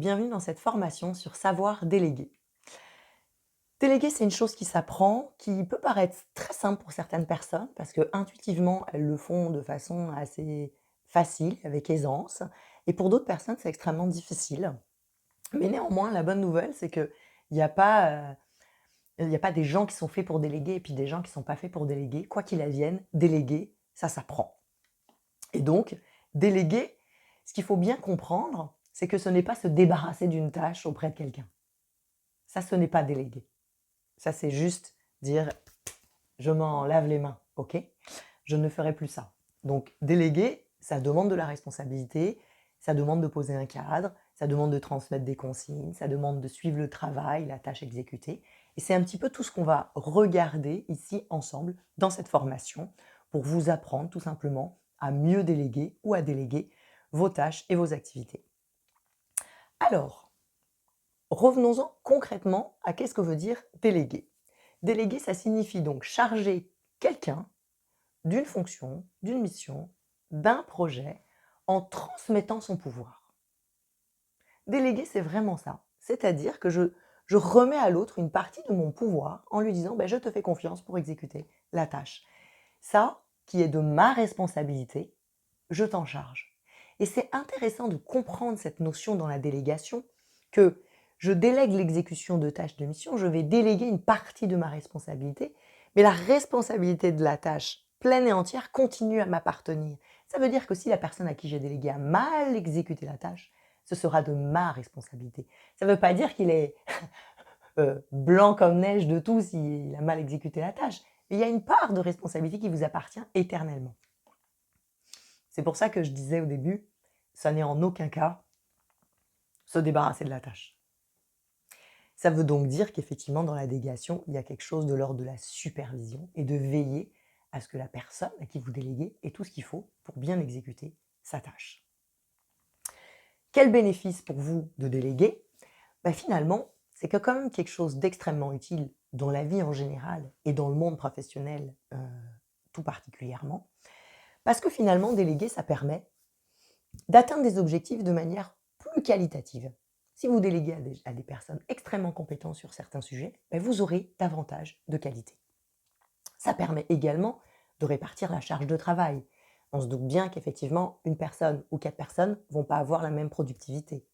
Bienvenue dans cette formation sur savoir déléguer. Déléguer, c'est une chose qui s'apprend, qui peut paraître très simple pour certaines personnes parce que intuitivement, elles le font de façon assez facile, avec aisance. Et pour d'autres personnes, c'est extrêmement difficile. Mais néanmoins, la bonne nouvelle, c'est qu'il n'y a pas, il n'y a pas des gens qui sont faits pour déléguer et puis des gens qui ne sont pas faits pour déléguer. Quoi qu'il advienne, déléguer, ça s'apprend. Et donc, déléguer, ce qu'il faut bien comprendre, c'est que ce n'est pas se débarrasser d'une tâche auprès de quelqu'un. Ça, ce n'est pas déléguer. Ça, c'est juste dire je m'en lave les mains, ok? Je ne ferai plus ça. Donc, déléguer, ça demande de la responsabilité, ça demande de poser un cadre, ça demande de transmettre des consignes, ça demande de suivre le travail, la tâche exécutée. Et c'est un petit peu tout ce qu'on va regarder ici ensemble dans cette formation pour vous apprendre tout simplement à mieux déléguer ou à déléguer vos tâches et vos activités. Alors, revenons-en concrètement à qu'est-ce que veut dire déléguer. Déléguer, ça signifie donc charger quelqu'un d'une fonction, d'une mission, d'un projet, en transmettant son pouvoir. Déléguer, c'est vraiment ça. C'est-à-dire que je remets à l'autre une partie de mon pouvoir en lui disant je te fais confiance pour exécuter la tâche. Ça, qui est de ma responsabilité, je t'en charge. Et c'est intéressant de comprendre cette notion dans la délégation, que je délègue l'exécution de tâches de mission, je vais déléguer une partie de ma responsabilité, mais la responsabilité de la tâche pleine et entière continue à m'appartenir. Ça veut dire que si la personne à qui j'ai délégué a mal exécuté la tâche, ce sera de ma responsabilité. Ça ne veut pas dire qu'il est blanc comme neige de tout s'il a mal exécuté la tâche, mais il y a une part de responsabilité qui vous appartient éternellement. C'est pour ça que je disais au début, ça n'est en aucun cas se débarrasser de la tâche. Ça veut donc dire qu'effectivement, dans la délégation, il y a quelque chose de l'ordre de la supervision et de veiller à ce que la personne à qui vous déléguez ait tout ce qu'il faut pour bien exécuter sa tâche. Quel bénéfice pour vous de déléguer? Finalement, c'est que quand même quelque chose d'extrêmement utile dans la vie en général et dans le monde professionnel tout particulièrement, parce que finalement, déléguer, ça permet d'atteindre des objectifs de manière plus qualitative. Si vous déléguez à des personnes extrêmement compétentes sur certains sujets, vous aurez davantage de qualité. Ça permet également de répartir la charge de travail. On se doute bien qu'effectivement, une personne ou 4 personnes ne vont pas avoir la même productivité.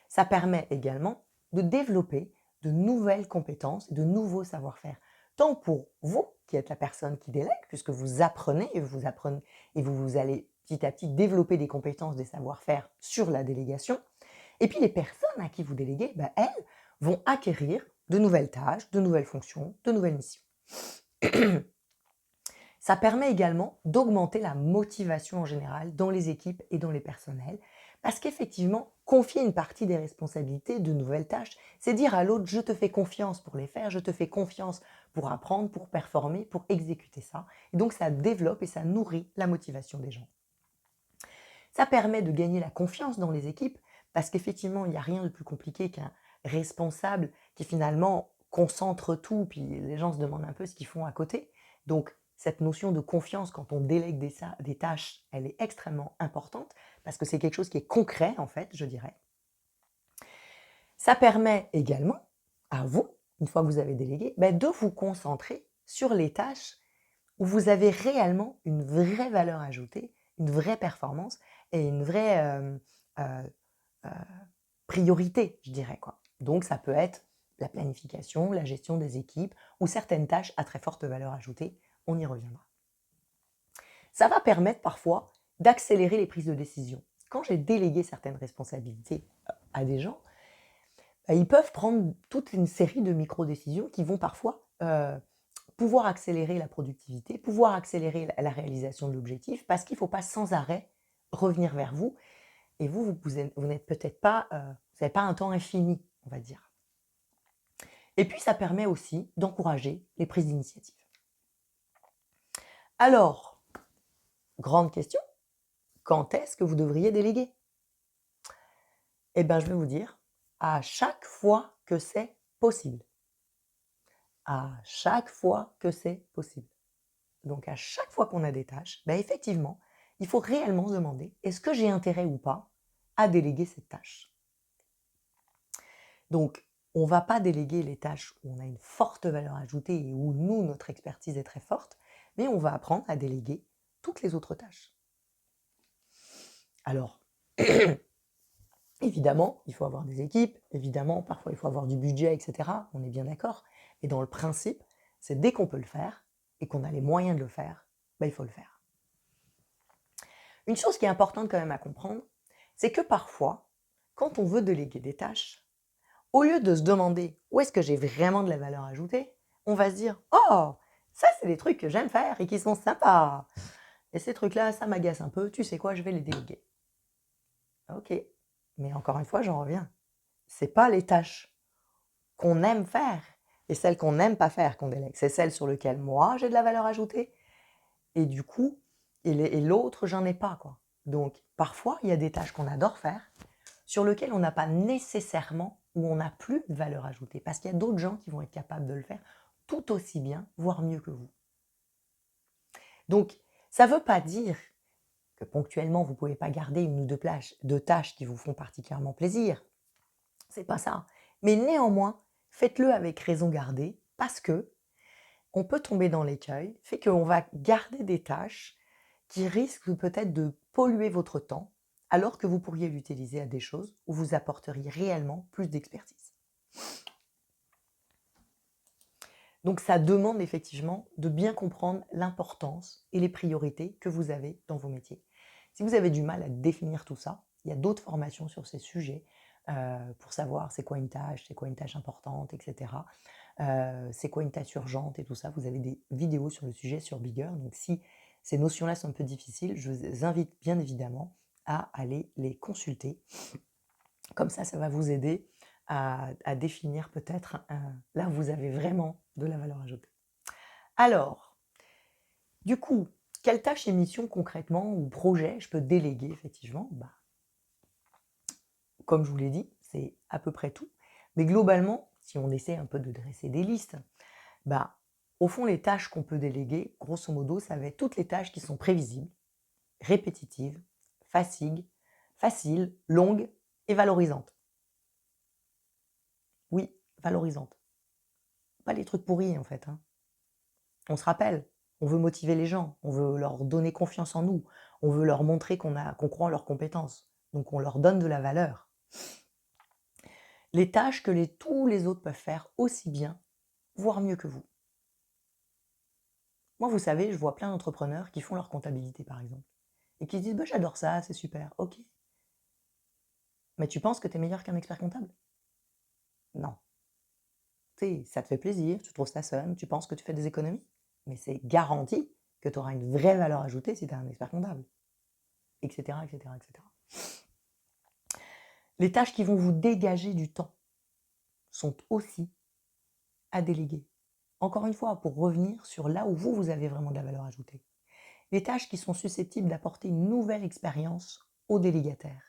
Ça permet également de développer de nouvelles compétences, de nouveaux savoir-faire, tant pour vous, qui êtes la personne qui délègue, puisque vous apprenez et vous allez petit à petit développer des compétences, des savoir-faire sur la délégation. Et puis les personnes à qui vous déléguez, elles vont acquérir de nouvelles tâches, de nouvelles fonctions, de nouvelles missions. Ça permet également d'augmenter la motivation en général dans les équipes et dans les personnels, parce qu'effectivement, confier une partie des responsabilités de nouvelles tâches, c'est dire à l'autre, je te fais confiance pour les faire, je te fais confiance pour apprendre, pour performer, pour exécuter ça. Et donc ça développe et ça nourrit la motivation des gens. Ça permet de gagner la confiance dans les équipes, parce qu'effectivement, il n'y a rien de plus compliqué qu'un responsable qui finalement concentre tout, puis les gens se demandent un peu ce qu'ils font à côté. Donc, cette notion de confiance quand on délègue des tâches, elle est extrêmement importante, parce que c'est quelque chose qui est concret, en fait, je dirais. Ça permet également à vous, une fois que vous avez délégué, de vous concentrer sur les tâches où vous avez réellement une vraie valeur ajoutée, une vraie performance et une vraie priorité, je dirais, quoi. Donc ça peut être la planification, la gestion des équipes ou certaines tâches à très forte valeur ajoutée, on y reviendra. Ça va permettre parfois d'accélérer les prises de décision. Quand j'ai délégué certaines responsabilités à des gens, ils peuvent prendre toute une série de micro-décisions qui vont parfois pouvoir accélérer la productivité, pouvoir accélérer la réalisation de l'objectif, parce qu'il ne faut pas sans arrêt revenir vers vous. Et vous n'êtes peut-être pas, vous n'avez pas un temps infini, on va dire. Et puis, ça permet aussi d'encourager les prises d'initiative. Alors, grande question, quand est-ce que vous devriez déléguer? Je vais vous dire, à chaque fois que c'est possible. À chaque fois que c'est possible. Donc, à chaque fois qu'on a des tâches, effectivement, il faut réellement se demander, est-ce que j'ai intérêt ou pas à déléguer cette tâche? Donc, on ne va pas déléguer les tâches où on a une forte valeur ajoutée et où nous, notre expertise est très forte, mais on va apprendre à déléguer toutes les autres tâches. Alors, évidemment, il faut avoir des équipes, évidemment, parfois il faut avoir du budget, etc. On est bien d'accord. Mais dans le principe, c'est dès qu'on peut le faire et qu'on a les moyens de le faire, il faut le faire. Une chose qui est importante quand même à comprendre, c'est que parfois, quand on veut déléguer des tâches, au lieu de se demander où est-ce que j'ai vraiment de la valeur ajoutée, on va se dire « Oh, ça c'est des trucs que j'aime faire et qui sont sympas. Et ces trucs-là, ça m'agace un peu, tu sais quoi, je vais les déléguer. » Ok, mais encore une fois, j'en reviens. C'est pas les tâches qu'on aime faire et celles qu'on n'aime pas faire qu'on délègue. C'est celles sur lesquelles moi j'ai de la valeur ajoutée et du coup, et l'autre, j'en ai pas, quoi. Donc, parfois, il y a des tâches qu'on adore faire sur lesquelles on n'a pas nécessairement ou on n'a plus de valeur ajoutée parce qu'il y a d'autres gens qui vont être capables de le faire tout aussi bien, voire mieux que vous. Donc, ça ne veut pas dire que ponctuellement, vous ne pouvez pas garder une ou deux tâches qui vous font particulièrement plaisir. C'est pas ça. Mais néanmoins, faites-le avec raison gardée parce que on peut tomber dans l'écueil, fait qu'on va garder des tâches qui risquent peut-être de polluer votre temps, alors que vous pourriez l'utiliser à des choses où vous apporteriez réellement plus d'expertise. Donc ça demande effectivement de bien comprendre l'importance et les priorités que vous avez dans vos métiers. Si vous avez du mal à définir tout ça, il y a d'autres formations sur ces sujets pour savoir c'est quoi une tâche importante, etc. C'est quoi une tâche urgente et tout ça. Vous avez des vidéos sur le sujet sur Bigger. Donc si ces notions-là sont un peu difficiles, je vous invite bien évidemment à aller les consulter. Comme ça va vous aider à définir peut-être là où vous avez vraiment de la valeur ajoutée. Alors, du coup, quelles tâches et missions concrètement ou projets je peux déléguer effectivement comme je vous l'ai dit, c'est à peu près tout. Mais globalement, si on essaie un peu de dresser des listes, au fond, les tâches qu'on peut déléguer, grosso modo, ça va être toutes les tâches qui sont prévisibles, répétitives, faciles, longues et valorisantes. Oui, valorisantes. Pas les trucs pourris en fait. On se rappelle, on veut motiver les gens, on veut leur donner confiance en nous, on veut leur montrer qu'on croit en leurs compétences. Donc on leur donne de la valeur. Les tâches que tous les autres peuvent faire aussi bien, voire mieux que vous. Moi, vous savez, je vois plein d'entrepreneurs qui font leur comptabilité, par exemple, et qui se disent j'adore ça, c'est super, ok. Mais tu penses que tu es meilleur qu'un expert comptable? Non. Ça te fait plaisir, tu trouves ça fun, tu penses que tu fais des économies, mais c'est garanti que tu auras une vraie valeur ajoutée si tu es un expert comptable, etc., etc., etc. Les tâches qui vont vous dégager du temps sont aussi à déléguer. Encore une fois, pour revenir sur là où vous avez vraiment de la valeur ajoutée. Les tâches qui sont susceptibles d'apporter une nouvelle expérience au délégataire.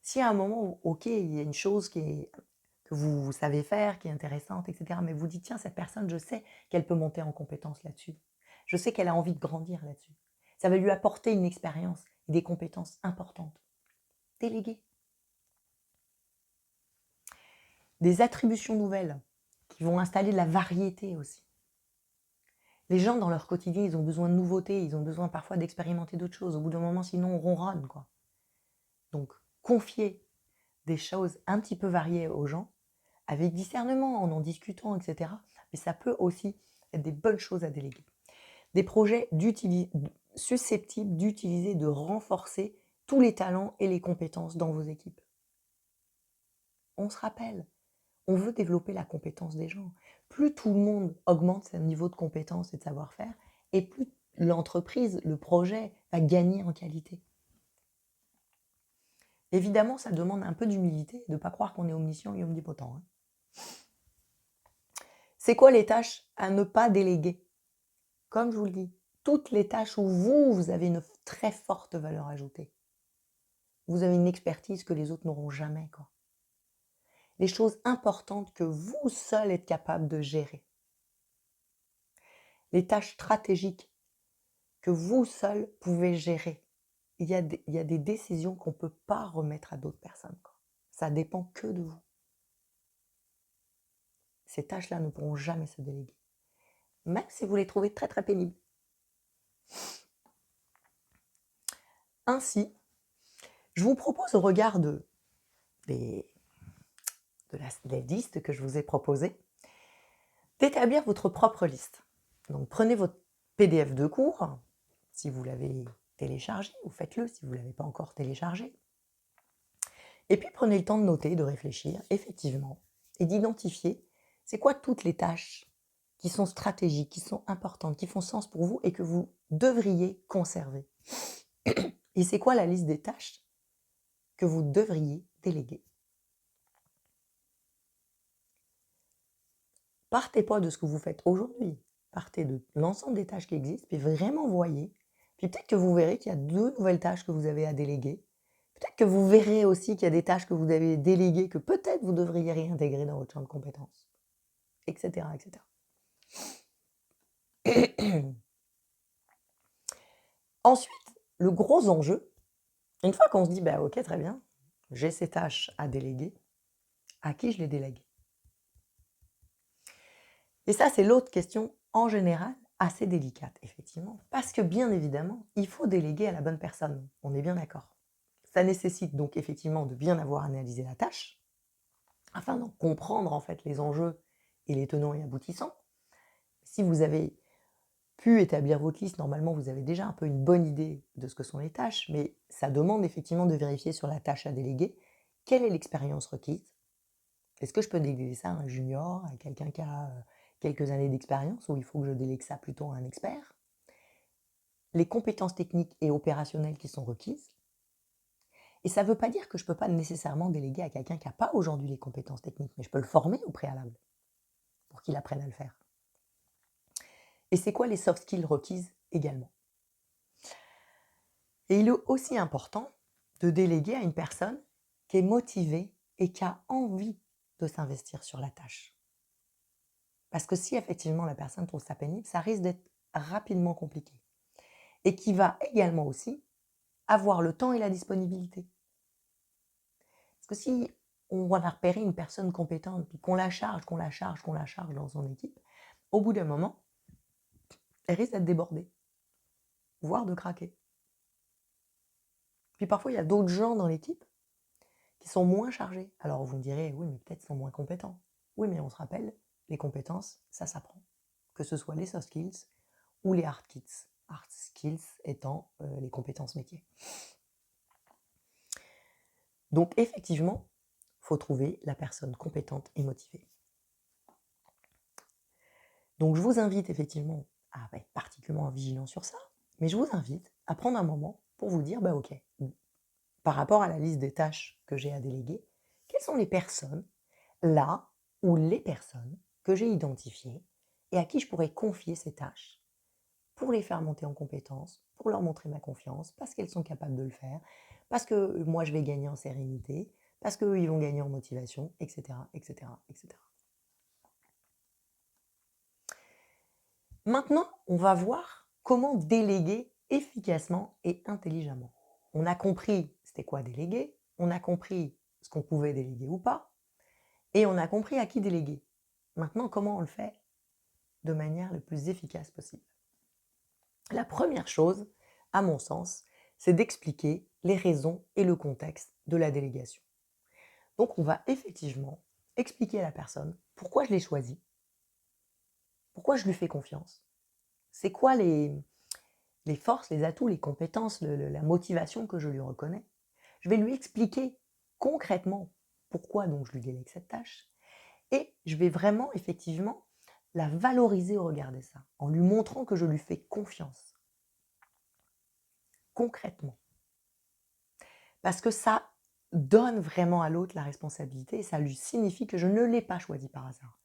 Si à un moment où, ok, il y a une chose que vous savez faire, qui est intéressante, etc., mais vous dites, tiens, cette personne, je sais qu'elle peut monter en compétence là-dessus. Je sais qu'elle a envie de grandir là-dessus. Ça va lui apporter une expérience et des compétences importantes. Déléguer. Des attributions nouvelles qui vont installer de la variété aussi. Les gens, dans leur quotidien, ils ont besoin de nouveautés, ils ont besoin parfois d'expérimenter d'autres choses. Au bout d'un moment, sinon, on ronronne, quoi. Donc, confier des choses un petit peu variées aux gens, avec discernement, en discutant, etc. Mais ça peut aussi être des bonnes choses à déléguer. Des projets susceptibles d'utiliser, de renforcer tous les talents et les compétences dans vos équipes. On se rappelle, on veut développer la compétence des gens. Plus tout le monde augmente son niveau de compétence et de savoir-faire, et plus l'entreprise, le projet va gagner en qualité. Évidemment, ça demande un peu d'humilité, de ne pas croire qu'on est omniscient et omnipotent. C'est quoi les tâches à ne pas déléguer? Comme je vous le dis, toutes les tâches où vous avez une très forte valeur ajoutée. Vous avez une expertise que les autres n'auront jamais, quoi. Les choses importantes que vous seul êtes capable de gérer. Les tâches stratégiques que vous seul pouvez gérer. Il y a des décisions qu'on ne peut pas remettre à d'autres personnes, quoi. Ça dépend que de vous. ces tâches-là ne pourront jamais se déléguer, même si vous les trouvez très très pénibles. Ainsi, je vous propose au regard des listes que je vous ai proposées, d'établir votre propre liste. Donc prenez votre PDF de cours, si vous l'avez téléchargé, ou faites-le si vous ne l'avez pas encore téléchargé. Et puis prenez le temps de noter, de réfléchir, effectivement, et d'identifier c'est quoi toutes les tâches qui sont stratégiques, qui sont importantes, qui font sens pour vous et que vous devriez conserver. Et c'est quoi la liste des tâches que vous devriez déléguer. Partez pas de ce que vous faites aujourd'hui, partez de l'ensemble des tâches qui existent, puis vraiment voyez, puis peut-être que vous verrez qu'il y a 2 nouvelles tâches que vous avez à déléguer, peut-être que vous verrez aussi qu'il y a des tâches que vous avez déléguées que peut-être vous devriez réintégrer dans votre champ de compétences, etc. etc. Ensuite, le gros enjeu, une fois qu'on se dit, bah, ok, très bien, j'ai ces tâches à déléguer, à qui je les délègue? Et ça, c'est l'autre question, en général, assez délicate, effectivement, parce que bien évidemment, il faut déléguer à la bonne personne, on est bien d'accord. Ça nécessite donc effectivement de bien avoir analysé la tâche, afin d'en comprendre en fait les enjeux et les tenants et aboutissants. Si vous avez pu établir votre liste, normalement vous avez déjà un peu une bonne idée de ce que sont les tâches, mais ça demande effectivement de vérifier sur la tâche à déléguer, quelle est l'expérience requise. Est-ce que je peux déléguer ça à un junior, à quelqu'un qui a quelques années d'expérience, ou il faut que je délègue ça plutôt à un expert? Les compétences techniques et opérationnelles qui sont requises. Et ça ne veut pas dire que je ne peux pas nécessairement déléguer à quelqu'un qui n'a pas aujourd'hui les compétences techniques, mais je peux le former au préalable pour qu'il apprenne à le faire. Et c'est quoi les soft skills requises également? Et il est aussi important de déléguer à une personne qui est motivée et qui a envie de s'investir sur la tâche. Parce que si effectivement la personne trouve ça pénible, ça risque d'être rapidement compliqué. Et qui va également aussi avoir le temps et la disponibilité. Parce que si on va repérer une personne compétente, puis qu'on la charge dans son équipe, au bout d'un moment, elle risque d'être débordée, voire de craquer. Puis parfois, il y a d'autres gens dans l'équipe qui sont moins chargés. Alors vous me direz, oui, mais peut-être sont moins compétents. Oui, mais on se rappelle, les compétences, ça s'apprend. Que ce soit les soft skills ou les hard skills. Hard skills étant les compétences métiers. Donc effectivement, il faut trouver la personne compétente et motivée. Donc je vous invite effectivement à être particulièrement vigilant sur ça, mais je vous invite à prendre un moment pour vous dire, bah ok, par rapport à la liste des tâches que j'ai à déléguer, quelles sont les personnes là ou les personnes que j'ai identifiées et à qui je pourrais confier ces tâches pour les faire monter en compétences, pour leur montrer ma confiance, parce qu'elles sont capables de le faire, parce que moi je vais gagner en sérénité, parce qu'eux ils vont gagner en motivation, etc., etc., etc. Maintenant, on va voir comment déléguer efficacement et intelligemment. On a compris c'était quoi déléguer, on a compris ce qu'on pouvait déléguer ou pas, et on a compris à qui déléguer. Maintenant, comment on le fait de manière la plus efficace possible? La première chose, à mon sens, c'est d'expliquer les raisons et le contexte de la délégation. Donc on va effectivement expliquer à la personne pourquoi je l'ai choisi, pourquoi je lui fais confiance, c'est quoi les forces, les atouts, les compétences, la motivation que je lui reconnais. Je vais lui expliquer concrètement pourquoi donc je lui délègue cette tâche et je vais vraiment effectivement la valoriser au regard de ça, en lui montrant que je lui fais confiance. Concrètement. Parce que ça donne vraiment à l'autre la responsabilité et ça lui signifie que je ne l'ai pas choisi par hasard.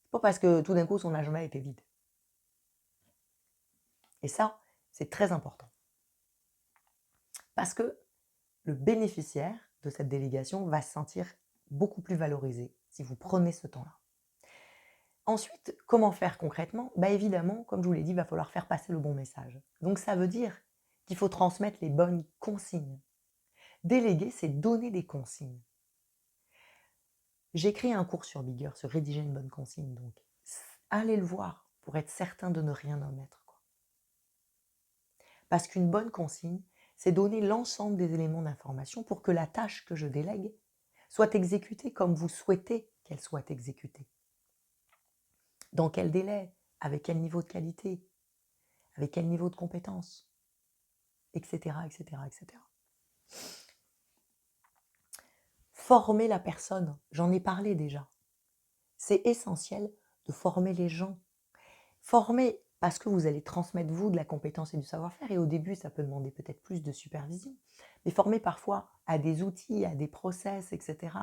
C'est pas parce que tout d'un coup son agenda était vide. Et ça, c'est très important. Parce que le bénéficiaire de cette délégation va se sentir beaucoup plus valorisé si vous prenez ce temps-là. Ensuite, comment faire concrètement? Évidemment, comme je vous l'ai dit, il va falloir faire passer le bon message. Donc ça veut dire qu'il faut transmettre les bonnes consignes. Déléguer, c'est donner des consignes. J'ai créé un cours sur Bigger, sur rédiger une bonne consigne, donc allez le voir pour être certain de ne rien omettre, quoi. Parce qu'une bonne consigne, c'est donner l'ensemble des éléments d'information pour que la tâche que je délègue soit exécutée comme vous souhaitez qu'elle soit exécutée. Dans quel délai, avec quel niveau de qualité, avec quel niveau de compétence, etc., etc., etc. Former la personne, j'en ai parlé déjà. C'est essentiel de former les gens. Former parce que vous allez transmettre, vous, de la compétence et du savoir-faire. Et au début, ça peut demander peut-être plus de supervision. Mais former parfois à des outils, à des process, etc.,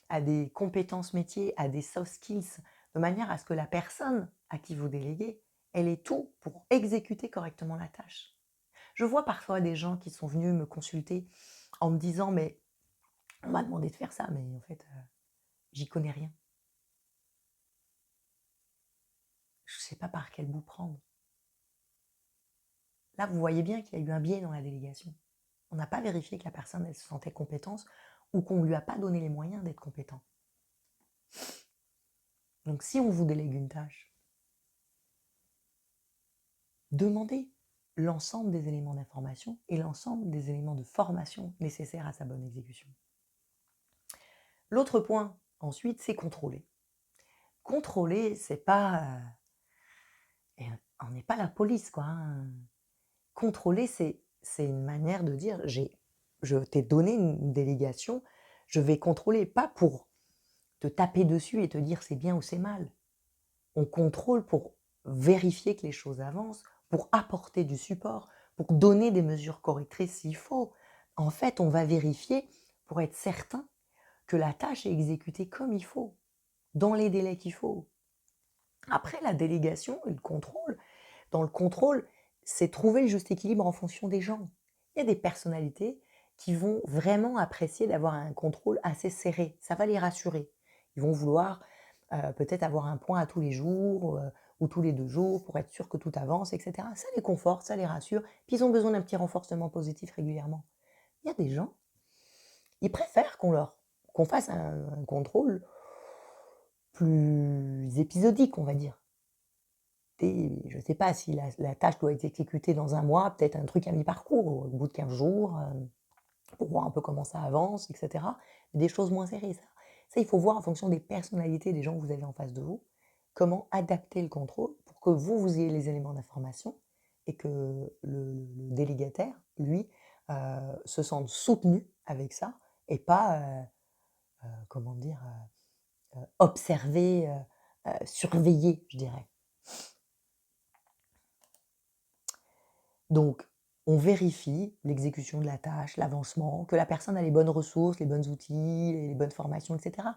à des compétences métiers, à des soft skills, de manière à ce que la personne à qui vous déléguez, elle ait tout pour exécuter correctement la tâche. Je vois parfois des gens qui sont venus me consulter en me disant « mais on m'a demandé de faire ça, mais en fait, j'y connais rien. Je ne sais pas par quel bout prendre. » Là, vous voyez bien qu'il y a eu un biais dans la délégation. On n'a pas vérifié que la personne, elle se sentait compétente ou qu'on ne lui a pas donné les moyens d'être compétent. Donc si on vous délègue une tâche, demandez l'ensemble des éléments d'information et l'ensemble des éléments de formation nécessaires à sa bonne exécution. L'autre point, ensuite, c'est contrôler. Contrôler, c'est pas... on n'est pas la police, quoi. Hein. Contrôler, c'est une manière de dire, je t'ai donné une délégation, je vais contrôler, pas pour te taper dessus et te dire c'est bien ou c'est mal. On contrôle pour vérifier que les choses avancent, pour apporter du support, pour donner des mesures correctrices s'il faut. En fait, on va vérifier pour être certain que la tâche est exécutée comme il faut, dans les délais qu'il faut. Après, la délégation et le contrôle, dans le contrôle, c'est trouver le juste équilibre en fonction des gens. Il y a des personnalités qui vont vraiment apprécier d'avoir un contrôle assez serré. Ça va les rassurer. Ils vont vouloir peut-être avoir un point à tous les jours ou tous les 2 jours pour être sûr que tout avance, etc. Ça les conforte, ça les rassure. Puis ils ont besoin d'un petit renforcement positif régulièrement. Il y a des gens, ils préfèrent qu'on fasse un contrôle plus épisodique, on va dire. Je ne sais pas si la tâche doit être exécutée dans un mois, peut-être un truc à mi-parcours, au bout de 15 jours, pour voir un peu comment ça avance, etc. Des choses moins serrées, ça, il faut voir en fonction des personnalités des gens que vous avez en face de vous, comment adapter le contrôle pour que vous ayez les éléments d'information et que le délégataire, lui, se sente soutenu avec ça et pas, comment dire, observé, surveillé, je dirais. Donc, on vérifie l'exécution de la tâche, l'avancement, que la personne a les bonnes ressources, les bons outils, les bonnes formations, etc.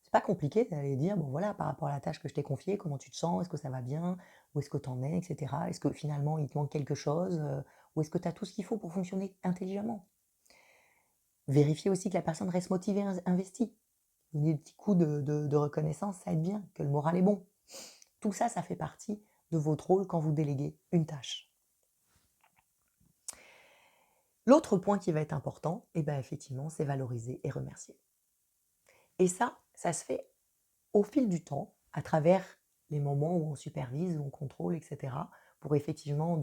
C'est pas compliqué d'aller dire, bon voilà, par rapport à la tâche que je t'ai confiée, comment tu te sens, est-ce que ça va bien, où est-ce que tu en es, etc. Est-ce que finalement il te manque quelque chose, ou est-ce que tu as tout ce qu'il faut pour fonctionner intelligemment. Vérifier aussi que la personne reste motivée, investie. Donner des petits coups de reconnaissance, ça aide bien, que le moral est bon. Tout ça, ça fait partie de votre rôle quand vous déléguez une tâche. L'autre point qui va être important, effectivement, c'est valoriser et remercier. Et ça se fait au fil du temps, à travers les moments où on supervise, où on contrôle, etc., pour effectivement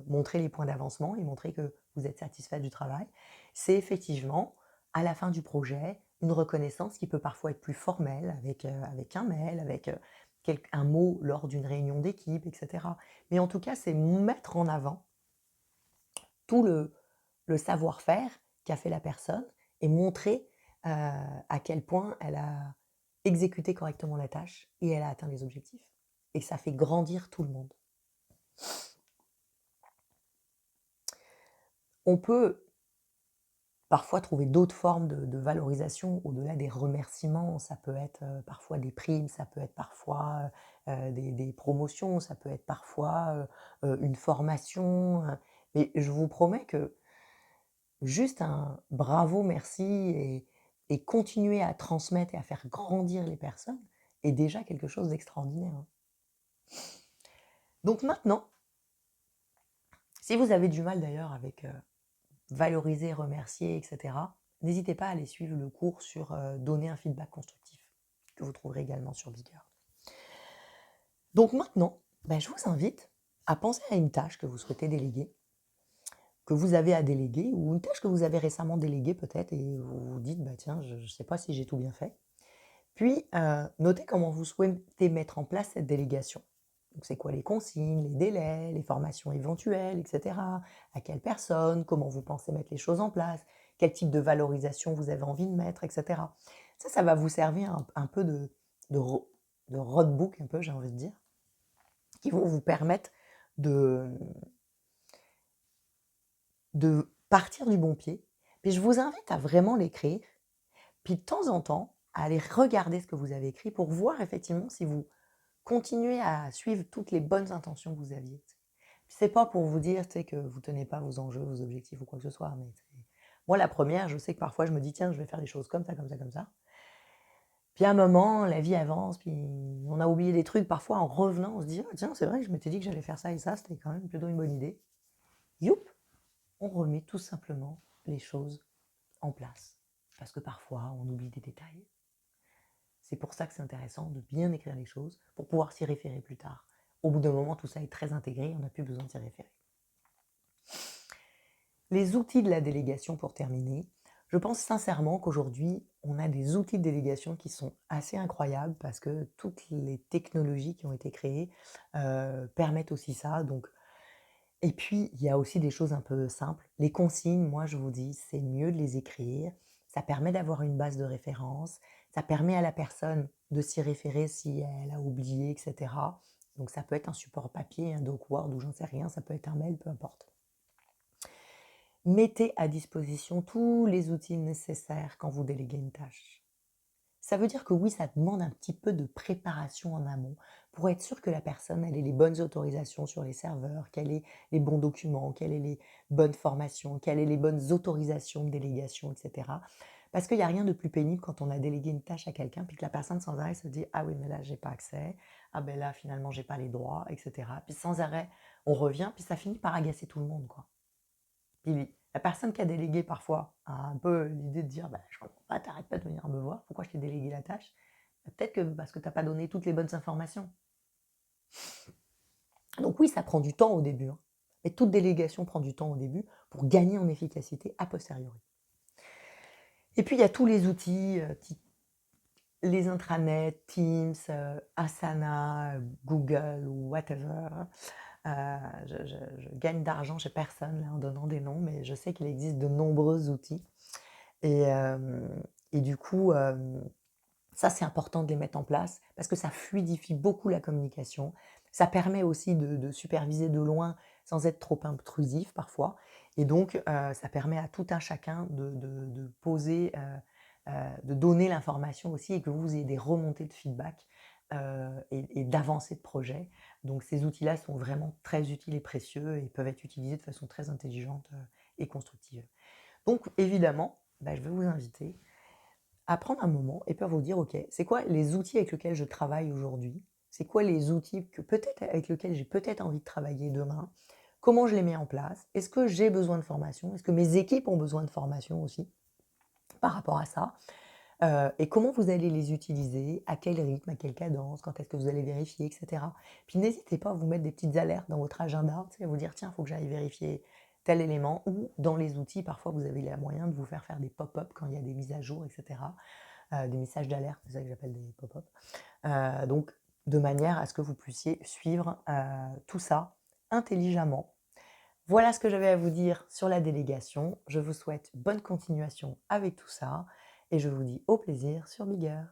montrer les points d'avancement et montrer que vous êtes satisfait du travail. C'est effectivement, à la fin du projet, une reconnaissance qui peut parfois être plus formelle, avec un mail, avec un mot lors d'une réunion d'équipe, etc. Mais en tout cas, c'est mettre en avant tout le savoir-faire qu'a fait la personne et montrer à quel point elle a exécuté correctement la tâche et elle a atteint les objectifs. Et ça fait grandir tout le monde. On peut parfois trouver d'autres formes de valorisation au-delà des remerciements. Ça peut être parfois des primes, ça peut être parfois des promotions, ça peut être parfois une formation. Mais je vous promets que juste un bravo, merci et continuer à transmettre et à faire grandir les personnes est déjà quelque chose d'extraordinaire. Hein. Donc maintenant, si vous avez du mal d'ailleurs avec valoriser, remercier, etc., n'hésitez pas à aller suivre le cours sur donner un feedback constructif. directement sur Bigger. Donc maintenant, je vous invite à penser à une tâche que vous souhaitez déléguer, que vous avez à déléguer, ou une tâche que vous avez récemment déléguée peut-être, et vous vous dites, tiens, je ne sais pas si j'ai tout bien fait. Puis, notez comment vous souhaitez mettre en place cette délégation. Donc, c'est quoi les consignes, les délais, les formations éventuelles, etc. À quelle personne, comment vous pensez mettre les choses en place, quel type de valorisation vous avez envie de mettre, etc. Ça va vous servir un peu de roadbook, un peu, j'ai envie de dire, qui vont vous permettre de partir du bon pied. Puis je vous invite à vraiment l'écrire, puis de temps en temps, à aller regarder ce que vous avez écrit pour voir effectivement si vous continuez à suivre toutes les bonnes intentions que vous aviez. C'est pas pour vous dire que vous ne tenez pas vos enjeux, vos objectifs ou quoi que ce soit, mais moi la première, je sais que parfois je me dis tiens, je vais faire des choses comme ça, comme ça, comme ça. Puis à un moment, la vie avance, puis on a oublié des trucs. Parfois, en revenant, on se dit ah, tiens, c'est vrai que je m'étais dit que j'allais faire ça et ça, c'était quand même plutôt une bonne idée. Youp, on remet tout simplement les choses en place. Parce que parfois, on oublie des détails. C'est pour ça que c'est intéressant de bien écrire les choses pour pouvoir s'y référer plus tard. Au bout d'un moment, tout ça est très intégré, on n'a plus besoin de s'y référer. Les outils de la délégation pour terminer. Je pense sincèrement qu'aujourd'hui, on a des outils de délégation qui sont assez incroyables parce que toutes les technologies qui ont été créées permettent aussi ça. Donc, et puis, il y a aussi des choses un peu simples. Les consignes, moi, je vous dis, c'est mieux de les écrire. Ça permet d'avoir une base de référence. Ça permet à la personne de s'y référer si elle a oublié, etc. Donc, ça peut être un support papier, un doc Word ou j'en sais rien. Ça peut être un mail, peu importe. Mettez à disposition tous les outils nécessaires quand vous déléguez une tâche. Ça veut dire que oui, ça demande un petit peu de préparation en amont pour être sûr que la personne ait les bonnes autorisations sur les serveurs, qu'elle ait les bons documents, qu'elle ait les bonnes formations, qu'elle ait les bonnes autorisations de délégation, etc. Parce qu'il n'y a rien de plus pénible quand on a délégué une tâche à quelqu'un puis que la personne sans arrêt se dit « Ah oui, mais là, j'ai pas accès. Ah ben là, finalement, j'ai pas les droits, etc. » Puis sans arrêt, on revient, puis ça finit par agacer tout le monde, quoi. Puis la personne qui a délégué parfois a un peu l'idée de dire je comprends pas, t'arrêtes pas de venir me voir, pourquoi je t'ai délégué la tâche? Peut-être que parce que tu n'as pas donné toutes les bonnes informations. Donc oui, ça prend du temps au début, mais toute délégation prend du temps au début pour gagner en efficacité a posteriori. Et puis il y a tous les outils, les intranets, Teams, Asana, Google ou whatever. Je gagne d'argent chez personne là, en donnant des noms, mais je sais qu'il existe de nombreux outils. Et du coup, ça, c'est important de les mettre en place parce que ça fluidifie beaucoup la communication. Ça permet aussi de superviser de loin sans être trop intrusif parfois. Et donc, ça permet à tout un chacun de poser, de donner l'information aussi et que vous ayez des remontées de feedback et d'avancées de projet. Donc, ces outils-là sont vraiment très utiles et précieux et peuvent être utilisés de façon très intelligente et constructive. Donc, évidemment, je vais vous inviter à prendre un moment et puis à vous dire, ok, c'est quoi les outils avec lesquels je travaille aujourd'hui? C'est quoi les outils avec lesquels j'ai peut-être envie de travailler demain? Comment je les mets en place? Est-ce que j'ai besoin de formation? Est-ce que mes équipes ont besoin de formation aussi par rapport à ça? Et comment vous allez les utiliser? À quel rythme? À quelle cadence? Quand est-ce que vous allez vérifier, etc. Puis n'hésitez pas à vous mettre des petites alertes dans votre agenda, à vous dire, tiens, il faut que j'aille vérifier tel élément, ou dans les outils, parfois vous avez les moyens de vous faire des pop-up quand il y a des mises à jour, etc. Des messages d'alerte, c'est ça que j'appelle des pop-up. Donc, de manière à ce que vous puissiez suivre tout ça intelligemment. Voilà ce que j'avais à vous dire sur la délégation. Je vous souhaite bonne continuation avec tout ça et je vous dis au plaisir sur Bigger.